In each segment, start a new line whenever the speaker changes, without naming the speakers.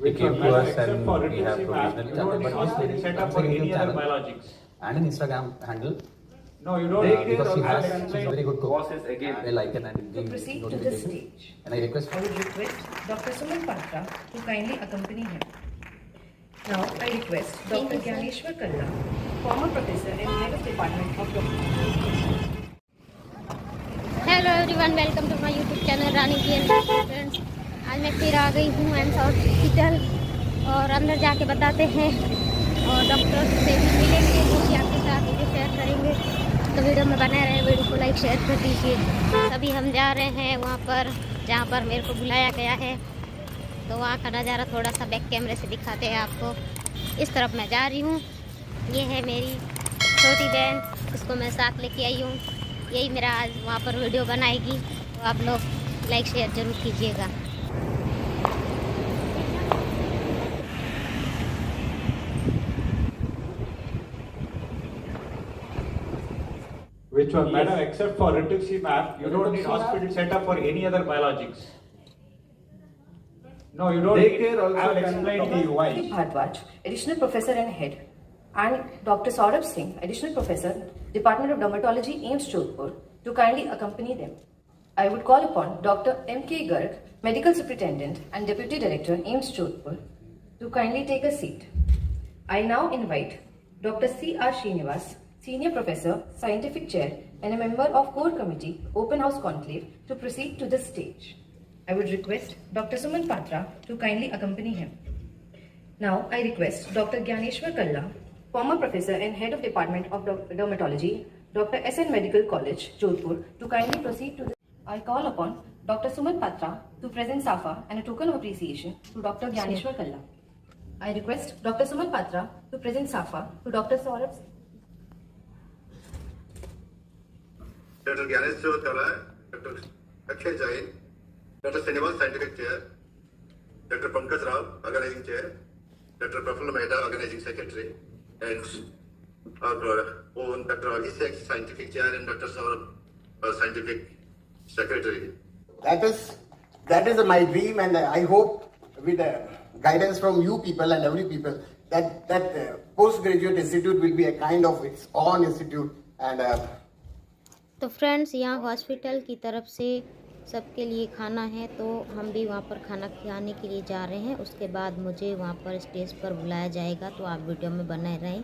He came to us and
for
we have
rituximab, you don't need hospital set up for any other biologics.
and an Instagram handle.
No, you don't.
Because she
I'll
has, she's
explain.
a very good cook.
Bosses again.
They like it and
To
the
proceed to the
notification.
stage,
And I request
I would request Dr. Suman Patra to kindly accompany him. Now, I request Dr. Gyaneshwar Kalla, former professor and head of department of
hello everyone, welcome to my YouTube channel Rani की friends. आज मैं फिर आ गई हूँ AIIMS hospital और अंदर जाके बताते हैं और डॉक्टर से भी मिलेंगे, जो कि आपके साथ वीडियो शेयर करेंगे। तो वीडियो में बने रहे, वीडियो को लाइक शेयर कर दीजिए। अभी हम जा रहे हैं वहाँ पर जहाँ पर मेरे को बुलाया गया है, तो वहाँ का नज़ारा थोड़ा सा बैक कैमरे से दिखाते हैं आपको। इस तरफ मैं जा रही हूँ, ये है मेरी छोटी बहन, उसको मैं साथ लेके आई हूँ। यही मेरा आज वहाँ पर वीडियो बनाएगी, तो आप लोग लाइक शेयर जरूर कीजिएगा।
Which one, madam? Except for rituximab, you don't need hospital set up for any other biologics. No, you don't.
Daycare also
I'll
can
explain to you why.
Bhardwaj, additional professor and head, and Dr. Saurabh Singh, additional professor, Department of Dermatology, AIIMS Jodhpur, to kindly accompany them. I would call upon Dr. M.K. Garg, Medical Superintendent and Deputy Director, AIIMS Jodhpur, to kindly take a seat. I now invite Dr. C.R. Srinivas, Senior Professor, Scientific Chair, and a member of Core Committee, Open House Conclave, to proceed to the stage. I would request Dr. Suman Patra to kindly accompany him. Now, I request Dr. Gyaneshwar Kalla, former professor and head of Department of Dermatology, Dr. S.N. Medical College, Jodhpur, to kindly proceed to the... I call upon Dr. Suman Patra to present SAFA and a token of appreciation to Dr. Gyaneshwar Kalla. I request Dr. Suman Patra to present SAFA to Dr. Saurabh.
Dr. Gyaneshwar Kalla, Dr. Akshay Jain, Dr. Srinivas, Scientific Chair, Dr. Pankaj Rao, Organizing Chair, Dr. Praful Mehta, Organizing Secretary, and our own Dr. Abhishek, Scientific Chair, and Dr. Saurabh, Scientific Secretary.
That is my dream, and I hope with the guidance from you people and every people that postgraduate institute will be a kind of its own institute and.
तो friends, यहाँ hospital की तरफ से सबके लिए खाना है, तो हम भी वहाँ पर खाना खिलाने के लिए जा रहे हैं। उसके बाद मुझे वहाँ पर स्टेज पर बुलाया जाएगा, तो आप वीडियो में बने रहें।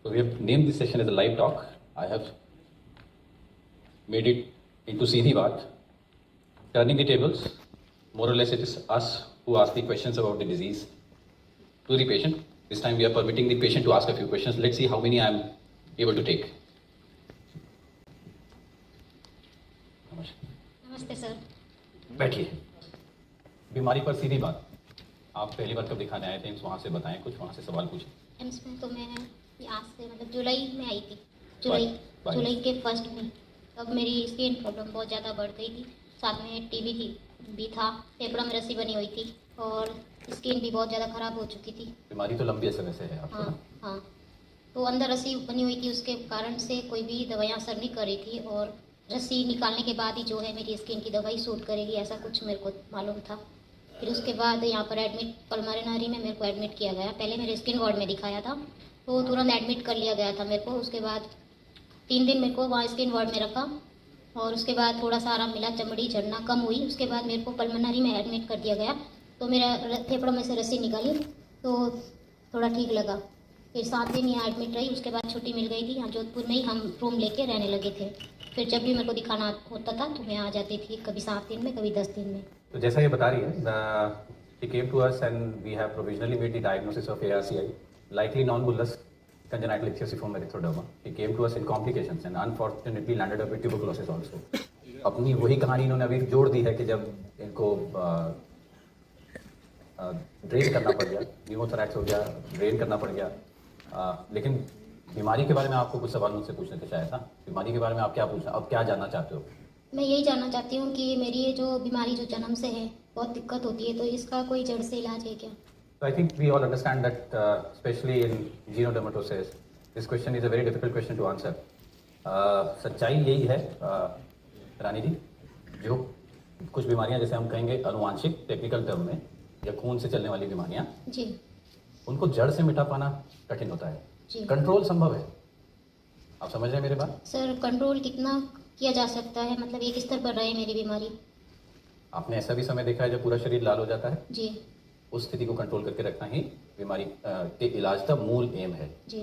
So we have named this session as a live talk. I have made it into Seedhi Baat. Turning the tables, more or less it is us who ask the questions about the disease to the patient. This time we are permitting the patient to ask a few questions. Let's see how many I am able to take.
नमस्ते sir.
बैठिए। बीमारी पर सीधी बात, आप पहली बार कब दिखाने आए थे? वहाँ से बताएं, कुछ वहाँ से सवाल पूछें।
एम्स में तो मैं आज से मतलब जुलाई में आई थी, जुलाई के फर्स्ट में। तब मेरी स्किन प्रॉब्लम बहुत ज़्यादा बढ़ गई थी, साथ में टीबी भी था, फेफड़ा में रस्सी बनी हुई थी और स्किन भी बहुत ज़्यादा ख़राब हो चुकी थी।
बीमारी तो लंबे समय से है आपको?
हाँ, तो अंदर रस्सी बनी हुई थी, उसके कारण से कोई भी दवाइयाँ असर नहीं कर रही थी और रस्सी निकालने के बाद ही जो है मेरी स्किन की दवाई सूट करेगी, ऐसा कुछ मेरे को मालूम था। फिर उसके बाद यहाँ पर एडमिट पल्मोनरी में मेरे को एडमिट किया गया। पहले मेरे स्किन वार्ड में दिखाया था, तो तुरंत एडमिट कर लिया गया था मेरे को। उसके बाद 3 दिन मेरे को वहाँ स्किन वार्ड में रखा और उसके बाद थोड़ा सा आराम मिला, चमड़ी झड़ना कम हुई। उसके बाद मेरे को पल्मोनरी में एडमिट कर दिया गया, तो मेरा फेफड़ों में से रस्सी निकाली तो थोड़ा ठीक लगा। फिर 7 दिन यहाँ एडमिट रही, उसके बाद छुट्टी मिल गई थी। यहाँ जोधपुर में ही हम रूम लेके रहने लगे थे। फिर जब भी मेरे को दिखाना होता था तो मैं आ जाती थी, कभी 7 दिन में, कभी 10 दिन में।
तो जैसा ये बता रही है, she came to us and we have provisionally made the diagnosis of ARCI, likely non-bullous congenital ichthyosiform erythroderma. She came to us in complications and unfortunately landed up with tuberculosis also. अपनी वही कहानी इन्होंने अभी जोड़ दी है कि जब इनको ड्रेन करना पड़ गया, न्यूमोथोरैक्स हो गया, ड्रेन करना पड़ गया। लेकिन बीमारी के बारे में आपको कुछ सवाल मुझसे पूछने का चाहा था। बीमारी के बारे में आप क्या पूछना, अब क्या जानना चाहते हो?
मैं यही जानना चाहती हूँ कि मेरी ये जो बीमारी जो जन्म से है, बहुत दिक्कत होती है, तो इसका कोई जड़ से इलाज है क्या?
So I think we all understand that, especially in genodermatosis, this question is a very difficult question to answer. सच्चाई यही है रानी जी, जो कुछ बीमारियां जैसे हम कहेंगे अनुवांशिक टेक्निकल टर्म में, या खून से चलने वाली बीमारियां,
जी
उनको जड़ से मिटा पाना कठिन होता है।
जी
कंट्रोल संभव है। आप समझ रहे हैं मेरी बात?
सर, कंट्रोल कितना किया जा सकता है? मतलब एक स्तर पर रहे मेरी बीमारी।
आपने ऐसा भी समय देखा है जब पूरा शरीर लाल हो जाता है?
जी
उस स्थिति को कंट्रोल करके रखना ही बीमारी के इलाज का मूल एम है।
जी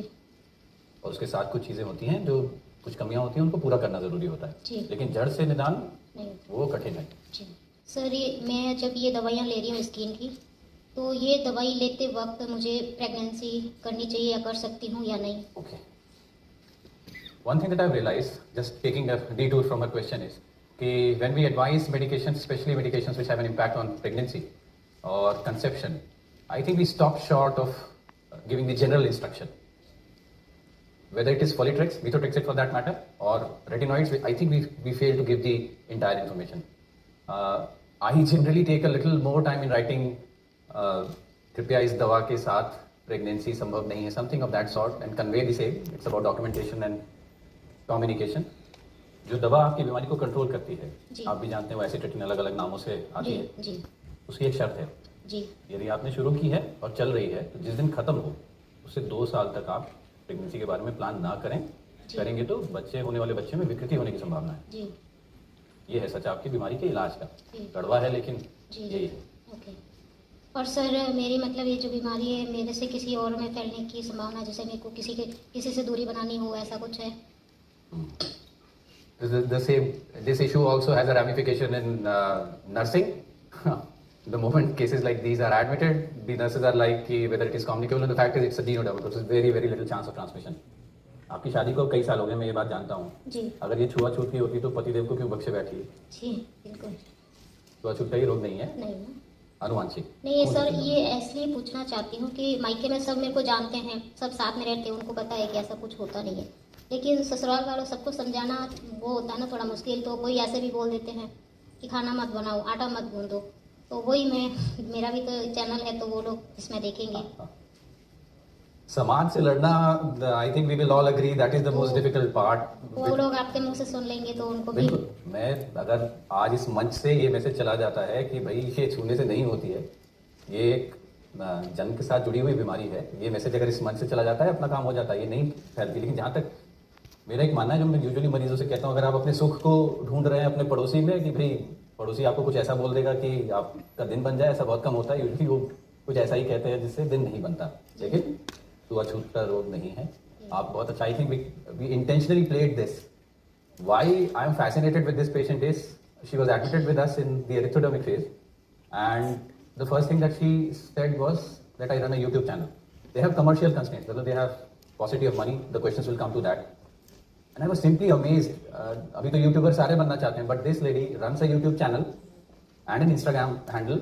और उसके साथ कुछ चीज़ें होती हैं जो कुछ कमियां होती हैं, उनको पूरा करना ज़रूरी होता है।
जी।
लेकिन जड़ से निदान
नहीं
वो कठिन है।
जी सर, ये मैं जब ये दवाइयाँ ले रही हूँ स्किन की, तो ये दवाई लेते वक्त मुझे प्रेगनेंसी करनी चाहिए या कर सकती हूँ या नहीं?
Okay. One thing that I've realized, just taking a detour from her question, is that when we advise medications, especially medications which have an impact on pregnancy or conception, I think we stop short of giving the general instruction. Whether it is Folitrix, Methotrexate for that matter, or retinoids, I think we fail to give the entire information. I generally take a little more time in writing कृपया इस दवा के साथ pregnancy संभव नहीं है, something of that sort, and convey the same. It's about documentation and communication. जो दवा आपकी बीमारी को कंट्रोल करती है,
जी।
आप भी जानते हो एसिट्रिटिन अलग अलग नामों से आती
जी
है,
जी
उसकी एक शर्त है,
जी
यदि आपने शुरू की है और चल रही है तो जिस दिन खत्म हो उससे 2 साल तक आप प्रेगनेंसी के बारे में प्लान ना करें.
जी।
करेंगे तो बच्चे होने वाले बच्चे में विकृति होने की संभावना है.
जी
ये है सच आपकी बीमारी के इलाज का.
जी।
कड़वा है लेकिन
जी
यही है.
ओके. और सर, मेरी मतलब ये जो बीमारी है मेरे से किसी और में फैलने की संभावना, जैसे मेरे को किसी से दूरी बनानी हो, ऐसा कुछ है?
This issue also has a ramification in nursing. The moment cases like these are admitted, the nurses are like कि whether it is communicable, and the fact is it's a genodermatosis, very very little chance of transmission. आपकी शादी को कई साल हो गए, मैं ये बात जानता हूँ.
जी
अगर ये छुआछूत की होती तो पतिदेव को क्यों बख्शे बैठी?
जी बिल्कुल
छुआछूत का ही रोग नहीं है,
नहीं ना.
अनुवांशिक.
नहीं
खून
सर,
से
ये इसलिए पूछना चाहती हूँ कि मायके में सब मेरे को जानते हैं, सब साथ में रहते हैं, उनको पता है कि ऐसा कुछ होता नहीं है, लेकिन ससुराल वालों सबको समझाना वो होता है ना थोड़ा मुश्किल. तो कोई ऐसे भी बोल देते हैं कि खाना मत बनाओ, आटा मत गूंदो. तो वही मेरा भी तो चैनल है, तो वो लोग इसमें देखेंगे.
समाज से लड़ना, I think we will all agree that is the most difficult part.
वो लोग आपके मुंह से सुन लेंगे तो उनको भी.
बिल्कुल. मैं अगर आज इस मंच से ये मैसेज चला जाता है कि भाई ये छूने से नहीं होती है, ये एक जन्म के साथ जुड़ी हुई बीमारी है, ये मैसेज अगर इस मंच से चला जाता है अपना काम हो जाता है, ये नहीं फैलती. लेकिन जहाँ तक मेरा एक मानना है, जो मैं यूजुअली मरीजों से कहता हूँ, अगर आप अपने सुख को ढूंढ रहे हैं अपने पड़ोसी में कि भाई पड़ोसी आपको कुछ ऐसा बोल देगा कि आपका दिन बन जाए, ऐसा बहुत कम होता है. यूजुअली वो कुछ ऐसा ही कहते हैं जिससे दिन नहीं बनता. लेकिन छुआछूत का रोग नहीं है. आप बहुत अच्छा, I think we intentionally played this. Why I am fascinated with this patient is she was admitted with us in the erythrodermic phase, and the first thing that she said was that I run a YouTube channel. They have commercial constraints, मतलब they have paucity of money. The questions will come to that. And I was simply amazed. अभी तो YouTuber सारे बनना चाहते हैं, but this lady runs a YouTube channel and an Instagram handle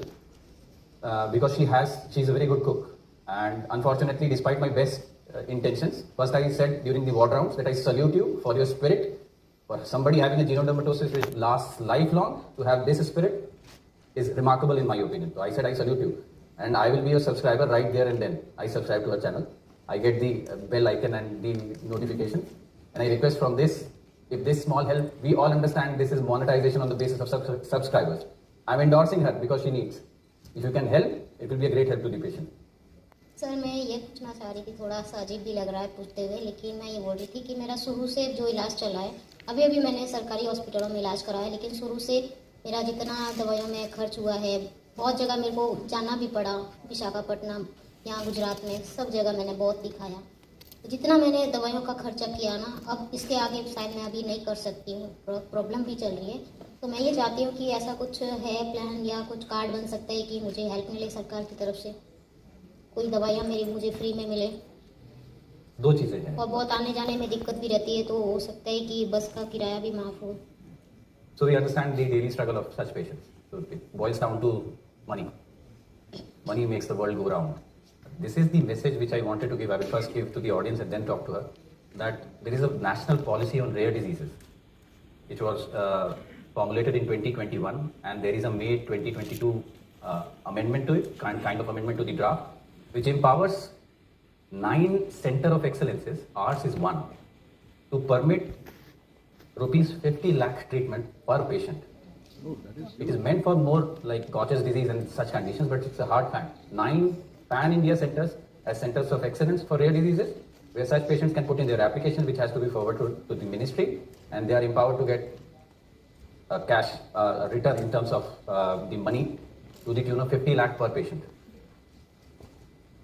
because she is a very good cook. And unfortunately, despite my best intentions, first I said during the ward rounds that I salute you for your spirit. For somebody having a genodermatosis which lasts lifelong, to have this spirit is remarkable in my opinion. So I said I salute you, and I will be a subscriber right there and then. I subscribe to her channel. I get the bell icon and the notification. And I request from this, if this small help, we all understand this is monetization on the basis of subscribers. I'm endorsing her because she needs. If you can help, it will be a great help to the patient.
Sir, मैं ये पूछना चाह रही थी, थोड़ा सा अजीब भी लग रहा है पूछते हुए, लेकिन मैं ये बोल रही थी कि मेरा शुरू से जो इलाज चला है, अभी मैंने सरकारी हॉस्पिटलों में इलाज कराया, लेकिन शुरू से मेरा जितना दवाइयों में खर्च हुआ है, बहुत जगह मेरे को जाना भी पड़ा, विशाखापट्टनम, यहाँ गुजरात में, सब जगह मैंने बहुत दिखाया. जितना मैंने दवाइयों का खर्चा किया ना, अब इसके आगे शायद मैं अभी नहीं कर सकती हूँ, प्रॉब्लम भी चल रही है. तो मैं ये चाहती हूँ कि ऐसा कुछ है प्लान या कुछ कार्ड बन सकता है कि मुझे हेल्प मिले सरकार की तरफ से, कोई दवाइयाँ मुझे फ्री में मिले.
2 चीजें हैं.
और बहुत आने जाने में दिक्कत भी रहती है, तो हो सकता है कि बस का किराया भी माफ हो.
So we understand the daily struggle of such patients. So it boils down to money. Money makes the world go round. This is the message which I wanted to give. I will first give to the audience and then talk to her. That there is a national policy on rare diseases, which was formulated in 2021, and there is a May 2022 amendment to it, kind of amendment to the draft, which empowers 9 center of excellences, ours is 1, to permit rupees 50 lakh treatment per patient. It is meant for more like Gaucher's disease and such conditions, but it's a hard fact. 9 pan-India centers as centers of excellence for rare diseases, where such patients can put in their application, which has to be forwarded to the ministry, and they are empowered to get cash return in terms of the money to the tune of 50 lakh per patient.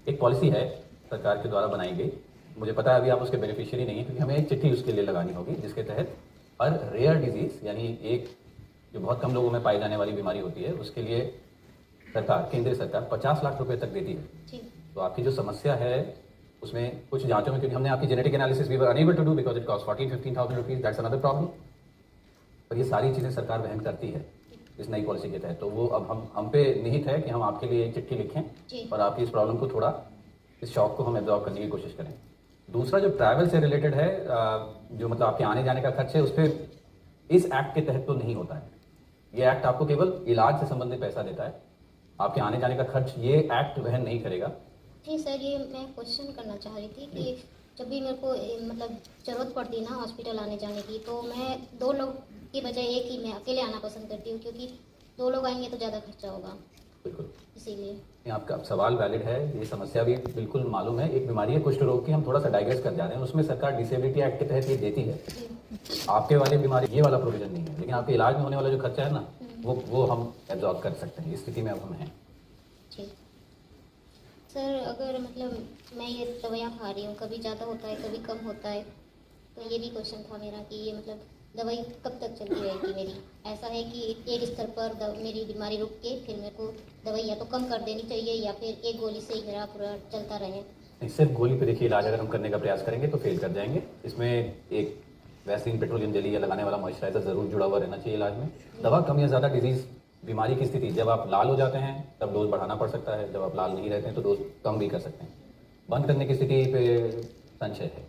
एक policy है सरकार के द्वारा बनाई गई, मुझे पता है अभी आप उसके बेनिफिशियरी नहीं है, क्योंकि हमें एक चिट्ठी उसके लिए लगानी होगी, जिसके तहत हर रेयर डिजीज यानी एक जो बहुत कम लोगों में पाई जाने वाली बीमारी होती है, उसके लिए सरकार, केंद्रीय सरकार 50 लाख रुपए तक देती है.
जी
तो आपकी जो समस्या है उसमें कुछ जांचों में, क्योंकि हमने आपकी genetic analysis we were unable to do because it cost 14-15,000 rupees, that's another problem. पर ये सारी चीज़ें सरकार वहन करती है इस नई पॉलिसी के तहत. तो वो अब हम पे निहित है कि हम आपके लिए एक चिट्ठी लिखें और आपकी इस प्रॉब्लम को थोड़ा, इस शॉक को हम एब्जॉर्व करने की कोशिश करें. दूसरा जो ट्रैवल से रिलेटेड है, जो मतलब आपके आने जाने का खर्च है, उस पर इस एक्ट के तहत तो नहीं होता है. ये एक्ट आपको केवल इलाज से संबंधित पैसा देता है, आपके आने जाने का खर्च ये एक्ट वहन नहीं करेगा.
जी सर, ये मैं क्वेश्चन करना चाह रही थी कि जब भी मेरे को मतलब ज़रूरत पड़ती है ना हॉस्पिटल आने जाने की, तो मैं 2 लोग की बजाय एक ही मैं अकेले आना पसंद करती हूँ, क्योंकि 2 लोग आएंगे तो ज़्यादा खर्चा होगा,
बिल्कुल.
इसीलिए
आपका सवाल वैलिड है, ये समस्या भी बिल्कुल मालूम है. एक बीमारी है कुष्ठ रोग की, हम थोड़ा सा डाइग्रेस कर जा रहे हैं. उसमें सरकार डिसेबिलिटी एक्ट के तहत ये देती है. आपके वाले बीमारी ये वाला प्रोविजन नहीं है, लेकिन आपके इलाज में होने वाला जो खर्चा है ना, वो हम एब्जॉर्ब कर सकते हैं. इस स्थिति में अब हम हैं.
जी सर, अगर मतलब मैं ये दवाइयाँ खा रही हूँ, कभी ज़्यादा होता है कभी कम होता है, तो ये भी क्वेश्चन था मेरा कि ये मतलब दवाई कब तक चलती रहेगी मेरी. ऐसा है कि एक स्तर पर मेरी बीमारी रुक के फिर मेरे को दवाई या तो कम कर देनी चाहिए, या फिर एक गोली से ही मेरा पूरा चलता रहे.
सिर्फ गोली पे देखिए इलाज अगर हम करने का प्रयास करेंगे तो फेल कर जाएंगे. इसमें एक वैक्सीन, पेट्रोलियम जेली या लगाने वाला मॉइस्चराइजर जरूर जुड़ा हुआ रहना चाहिए इलाज में. दवा कम या ज़्यादा डिजीज बीमारी की स्थिति, जब आप लाल हो जाते हैं तब डोज बढ़ाना पड़ सकता है, जब आप लाल नहीं रहते हैं तो डोज कम भी कर सकते हैं. बंद करने की स्थिति पे संशय है,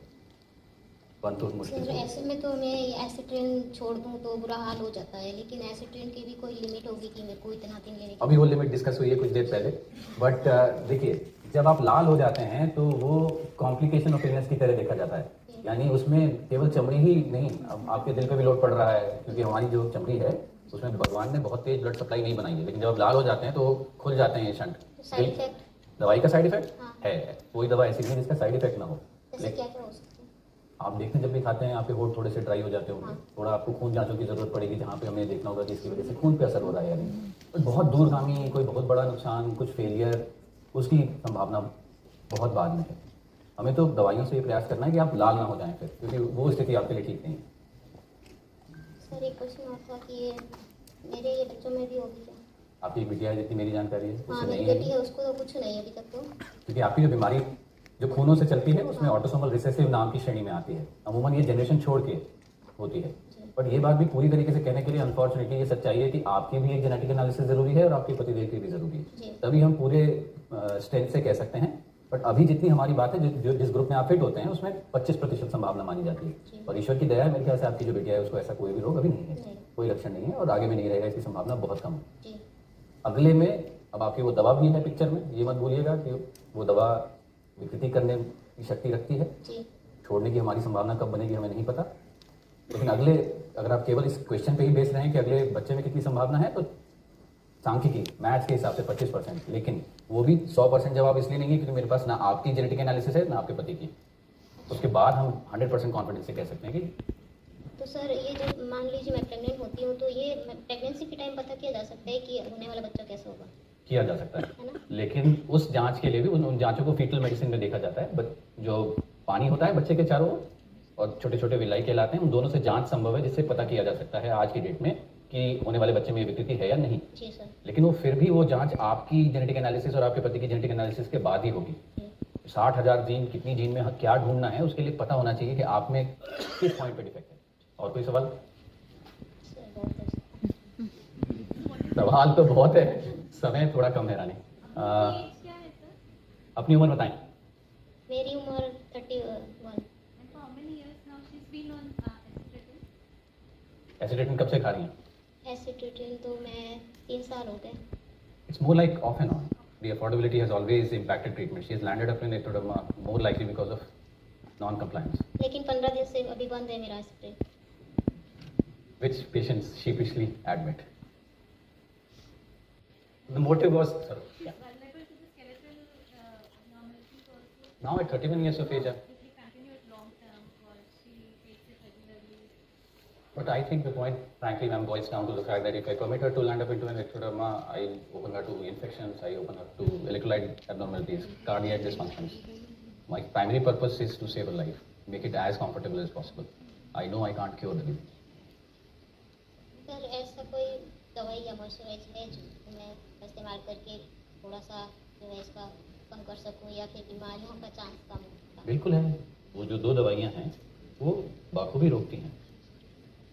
बंद तो मुश्किल
सर
है.
ऐसे में तो मैं एसिट्रिन छोड़ दूँ तो बुरा हाल हो जाता है, लेकिन एसिट्रिन की भी कोई लिमिट होगी कि मेरे को इतना दिन लेने की.
अभी वो लिमिट डिस्कस हुई है कुछ देर पहले, बट देखिए जब आप लाल हो जाते हैं तो वो कॉम्प्लिकेशन ऑफ इलनेस की तरह देखा जाता है. यानी उसमें केवल चमड़ी ही नहीं, अब आपके दिल पे भी लोड पड़ रहा है, क्योंकि हमारी जो चमड़ी है उसमें भगवान ने बहुत तेज ब्लड सप्लाई नहीं बनाई है. लेकिन जब आप लाल हो जाते हैं तो खुल जाते हैं ये शंट.
साइड इफेक्ट
दवाई का साइड इफेक्ट
हाँ.
है, कोई दवा ऐसी नहीं है जिसका साइड इफेक्ट ना हो.
जैसे क्या क्या हो सकता है?
आप देखते हैं जब भी खाते हैं आपके होंठ थोड़े से ड्राई हो जाते होंगे.
हाँ.
थोड़ा आपको खून जांचों की जरूरत पड़ेगी, जहाँ पे हमें देखना होगा कि इसकी वजह से खून पे असर हो रहा है या नहीं. कोई बहुत दूरगामी, कोई बहुत बड़ा नुकसान, कुछ फेलियर, उसकी संभावना बहुत बाद में है. हमें तो दवाइयों से ये प्रयास करना है कि आप लाल ना हो जाएं फिर, क्योंकि वो स्थिति आपके लिए ठीक नहीं है.
सर एक क्वेश्चन और था कि ये मेरे ये बच्चों में भी होगी क्या?
आपकी एक बिटिया है जितनी मेरी जानकारी है,
हाँ
उससे
मेरी
नहीं
बेटी
है,
है, उसको तो कुछ नहीं अभी तक तो.
क्योंकि आपकी जो बीमारी जो खूनों से चलती है उसमें ऑटोसोमल रिसेसिव नाम की श्रेणी में आती है. अमूमन ये जनरेशन छोड़ के होती है. बट ये बात भी पूरी तरीके से कहने के लिए अनफॉर्चुनेटली ये सच्चाई है कि आपकी भी एक जेनेटिक एनालिसिस जरूरी है और आपके पतिदेव की भी जरूरी है. तभी हम पूरे स्ट्रेंथ से कह सकते हैं. बट अभी जितनी हमारी बात है, जिस ग्रुप में आप फिट होते हैं उसमें 25% संभावना मानी जाती है. और ईश्वर की दया है, मेरे ख्याल से आपकी जो बिटिया है उसको ऐसा कोई भी रोग अभी नहीं है, कोई लक्षण नहीं है और आगे भी नहीं रहेगा, इसकी संभावना बहुत कम है. अगले में अब आपकी वो दवा भी है पिक्चर में, ये मत भूलिएगा कि वो दवा विकृति करने की शक्ति रखती है. छोड़ने की हमारी संभावना कब बनेगी हमें नहीं पता. लेकिन अगले, अगर आप केवल इस क्वेश्चन पे ही बेस रहे हैं कि अगले बच्चे में कितनी संभावना है, तो सांख्यिकी मैथ्स के हिसाब से 25%, लेकिन वो भी 100% जवाब इसलिए नहीं है क्योंकि मेरे पास ना आपकी जेनेटिक एनालिसिस है ना आपके पति की. उसके बाद हम 100% कॉन्फिडेंस से कह सकते हैं कि.
तो सर ये जो मान लीजिए मैं प्रेग्नेंट होती हूँ, तो ये प्रेगनेंसी के टाइम पता किया जा सकता है कि होने वाला बच्चा कैसा होगा?
किया जा सकता
है
है,
ना?
लेकिन उस जांच के लिए भी उन जांचों को फीटल मेडिसिन में देखा जाता है. जो पानी होता है बच्चे के चारों ओर और छोटे छोटे विलाई कहलाते हैं, उन दोनों से जांच संभव है जिससे पता किया जा सकता है आज की डेट में कि होने वाले बच्चे में ये विकृति है या नहीं.
जी सर.
लेकिन वो फिर भी वो जांच आपकी जेनेटिक एनालिसिस और आपके पति की जेनेटिक एनालिसिस के बाद ही होगी. 60,000 जीन, कितनी जीन में क्या ढूंढना है उसके लिए पता होना चाहिए कि आप में किस पॉइंट पे डिफेक्ट है. और कोई सवाल? सवाल तो बहुत है, समय थोड़ा कम है रानी. अपनी उम्र बताएं.
मेरी उम्र 31.
एसिडिटिन कब से खा रही हैं?
एसिट्रिटिन तो मैं 3 साल हो गए.
It's more like off and on. The affordability has always impacted treatment. She has landed up in ectoderma more likely because of non-compliance.
लेकिन 15 दिन से अभी बंद है मेरा एसिट्रिन.
Which patients sheepishly admit. The motive was, sir,
vulnerable to the skeletal abnormalities also.
now at 31 years of age.
If we continue it long term or she takes it regularly.
But I think the point, frankly, ma'am, boils down to the fact that if I permit her to land up into an ectoderma, I open her to infections, I open her to electrolyte abnormalities, cardiac dysfunctions. My primary purpose is to save a life, make it as comfortable as possible. I know I can't cure the disease.
Sir ऐसा कोई दवाई या moisturise है जो मैं इस्तेमाल करके थोड़ा सा जो है इसका कम कर सकूं या फिर बीमारियों का चांस कम हो?
बिल्कुल है, वो जो 2 दवाइयाँ हैं वो बखूबी रोकती हैं।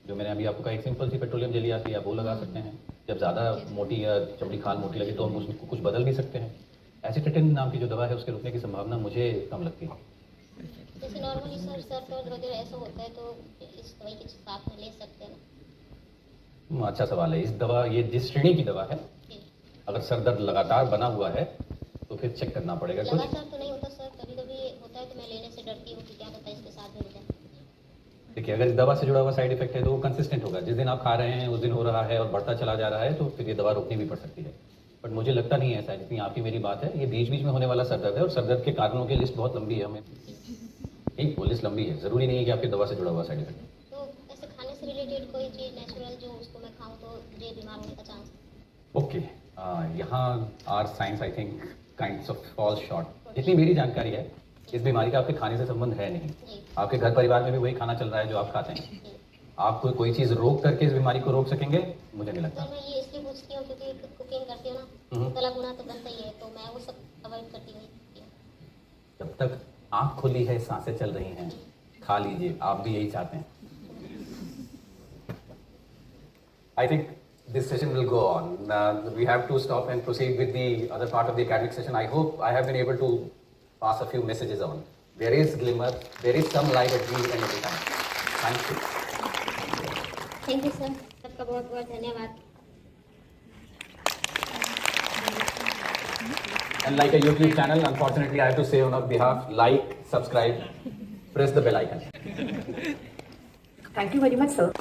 जो मैंने अभी आपको कहा, एक सिंपल सी पेट्रोलियम जेली आती है, आप वो लगा सकते हैं। जब ज़्यादा मोटी या चमड़ी खाल मोटी लगे तो हम उसको कुछ बदल भी सकते हैं। एसिटेटिन नाम की जो दवा है उसके रुकने की संभावना मुझे कम लगती है।
जैसे नॉर्मली सर सर दर्द वगैरह ऐसा होता है तो इस दवाई के साथ में ले सकते हैं ना?
अच्छा सवाल है। इस दवा, ये जिस श्रेणी की दवा है,
जी।
अगर सर दर्द लगातार बना हुआ है तो फिर चेक करना पड़ेगा कुछ।
लगातार तो नहीं होता सर, कभी कभी होता है तो मैं लेने से डरती हूँ कि क्या पता इसके साथ में हो जाए।
देखिए, अगर इस दवा से जुड़ा हुआ साइड इफेक्ट है तो वो कंसिस्टेंट होगा। जिस दिन आप खा रहे हैं उस दिन हो रहा है और बढ़ता चला जा रहा है तो फिर ये दवा रोकनी भी पड़ सकती है। बट मुझे लगता नहीं है ऐसा, जितनी आपकी मेरी बात है। ये बीच बीच में होने वाला सर दर्द है और सर दर्द के कारणों की लिस्ट बहुत लंबी है। हमें एक वो लिस्ट लंबी है, ज़रूरी नहीं है कि आपकी दवा से जुड़ा हुआ साइड इफेक्ट है।
तो ऐसे खाने से रिलेटेड कोई चीज़ नेचुरल जो उसको मैं खाऊं तो मुझे बीमार होने का चांस?
ओके, यहाँ our science I think kinds of fall short. जितनी मेरी जानकारी है, इस बीमारी का आपके खाने से संबंध है नहीं।
जी।
आपके घर परिवार में भी वही खाना चल रहा है जो आप खाते हैं।
जी।
आप कोई चीज़ रोक करके इस बीमारी को रोक सकेंगे? मुझे नहीं लगता।
सर मैं ये इसलिए पूछती हूँ क्योंकि कुकिंग करती हूँ
हम्म।
ना, तला भुना तो बनता ही है, तो मैं वो सब अवॉइड करती हूँ।
जब तक आँख खुली है, सांसें चल रही हैं, खा लीजिए। आप भी यही चाहते हैं। I think this session will go on. We have to stop and proceed with the other part of the academic session. I hope I have been able to pass a few messages on. There is glimmer, there is some light at the end of the tunnel. Thank you.
Thank you sir, सबका बहुत बहुत धन्यवाद।
And like a YouTube channel, unfortunately, I have to say on our behalf, like, subscribe, press the bell icon.
Thank you very much, sir.